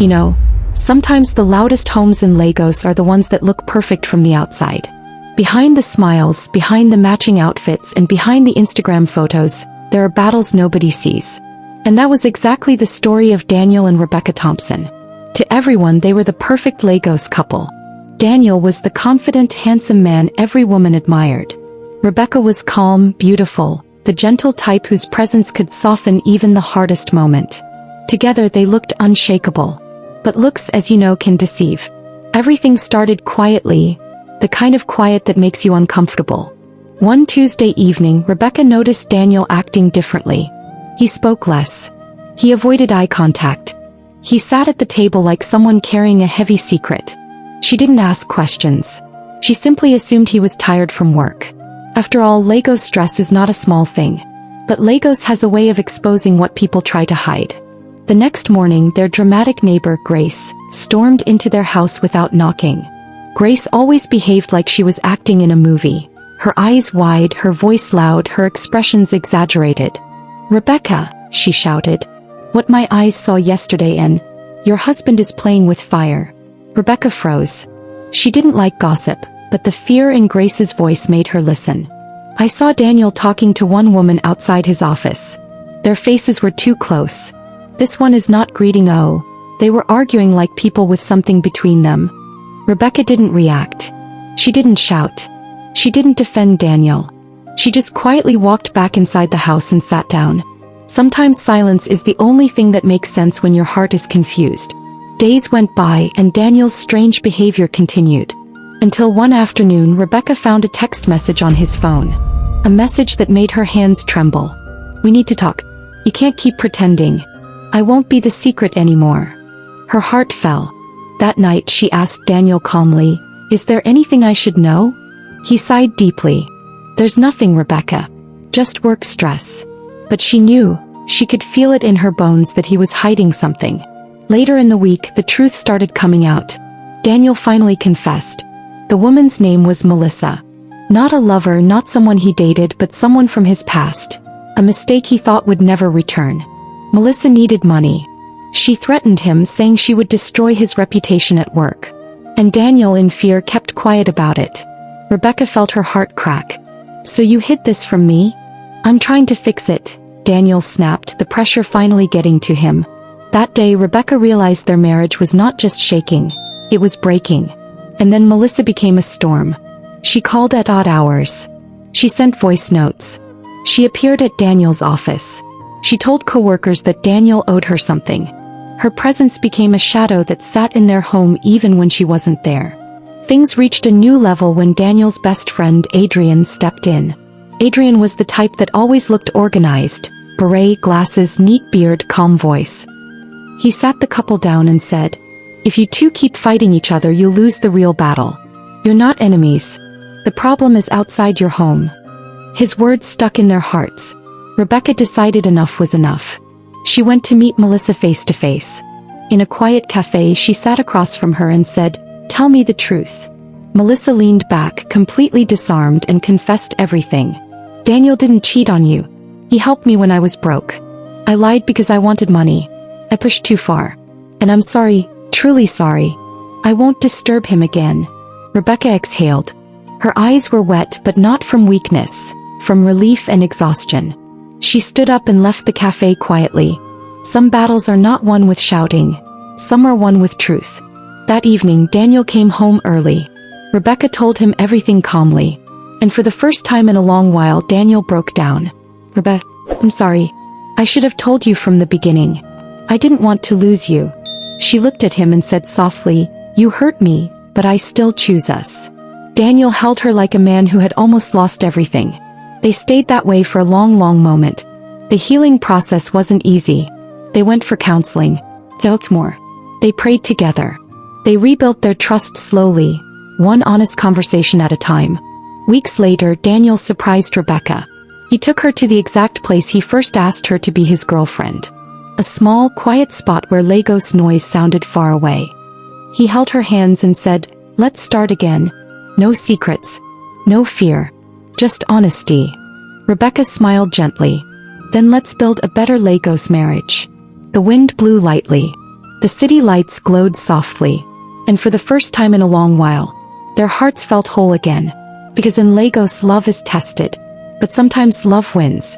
You know, sometimes the loudest homes in Lagos are the ones that look perfect from the outside. Behind the smiles, behind the matching outfits, and behind the Instagram photos, there are battles nobody sees. And that was exactly the story of Daniel and Rebecca Thompson. To everyone, they were the perfect Lagos couple. Daniel was the confident, handsome man every woman admired. Rebecca was calm, beautiful, the gentle type whose presence could soften even the hardest moment. Together they looked unshakable. But looks, as you know, can deceive. Everything started quietly, the kind of quiet that makes you uncomfortable. One Tuesday evening, Rebecca noticed Daniel acting differently. He spoke less. He avoided eye contact. He sat at the table like someone carrying a heavy secret. She didn't ask questions. She simply assumed he was tired from work. After all, Lagos stress is not a small thing. But Lagos has a way of exposing what people try to hide. The next morning, their dramatic neighbor, Grace, stormed into their house without knocking. Grace always behaved like she was acting in a movie. Her eyes wide, her voice loud, her expressions exaggerated. "Rebecca," she shouted. "What my eyes saw yesterday, and your husband is playing with fire." Rebecca froze. She didn't like gossip, but the fear in Grace's voice made her listen. "I saw Daniel talking to one woman outside his office. Their faces were too close. This one is not greeting, oh. They were arguing like people with something between them." Rebecca didn't react. She didn't shout. She didn't defend Daniel. She just quietly walked back inside the house and sat down. Sometimes silence is the only thing that makes sense when your heart is confused. Days went by and Daniel's strange behavior continued. Until one afternoon, Rebecca found a text message on his phone. A message that made her hands tremble. "We need to talk. You can't keep pretending. I won't be the secret anymore." Her heart fell. That night she asked Daniel calmly, "Is there anything I should know?" He sighed deeply. "There's nothing, Rebecca. Just work stress." But she knew, she could feel it in her bones that he was hiding something. Later in the week, the truth started coming out. Daniel finally confessed. The woman's name was Melissa. Not a lover, not someone he dated, but someone from his past. A mistake he thought would never return. Melissa needed money. She threatened him, saying she would destroy his reputation at work. And Daniel, in fear, kept quiet about it. Rebecca felt her heart crack. "So you hid this from me?" "I'm trying to fix it," Daniel snapped, the pressure finally getting to him. That day, Rebecca realized their marriage was not just shaking, it was breaking. And then Melissa became a storm. She called at odd hours. She sent voice notes. She appeared at Daniel's office. She told coworkers that Daniel owed her something. Her presence became a shadow that sat in their home even when she wasn't there. Things reached a new level when Daniel's best friend, Adrian, stepped in. Adrian was the type that always looked organized, beret, glasses, neat beard, calm voice. He sat the couple down and said, "If you two keep fighting each other, you'll lose the real battle. You're not enemies. The problem is outside your home." His words stuck in their hearts. Rebecca decided enough was enough. She went to meet Melissa face to face. In a quiet cafe, she sat across from her and said, "Tell me the truth." Melissa leaned back, completely disarmed, and confessed everything. "Daniel didn't cheat on you. He helped me when I was broke. I lied because I wanted money. I pushed too far. And I'm sorry, truly sorry. I won't disturb him again." Rebecca exhaled. Her eyes were wet, but not from weakness, from relief and exhaustion. She stood up and left the cafe quietly. Some battles are not won with shouting. Some are won with truth. That evening, Daniel came home early. Rebecca told him everything calmly. And for the first time in a long while, Daniel broke down. "Rebecca, I'm sorry. I should have told you from the beginning. I didn't want to lose you." She looked at him and said softly, "You hurt me, but I still choose us." Daniel held her like a man who had almost lost everything. They stayed that way for a long, long moment. The healing process wasn't easy. They went for counseling. They looked more. They prayed together. They rebuilt their trust slowly, one honest conversation at a time. Weeks later, Daniel surprised Rebecca. He took her to the exact place he first asked her to be his girlfriend. A small, quiet spot where Lagos noise sounded far away. He held her hands and said, "Let's start again. No secrets. No fear. Just honesty." Rebecca smiled gently. "Then let's build a better Lagos marriage." The wind blew lightly. The city lights glowed softly, and for the first time in a long while, their hearts felt whole again. Because in Lagos love is tested, but sometimes love wins.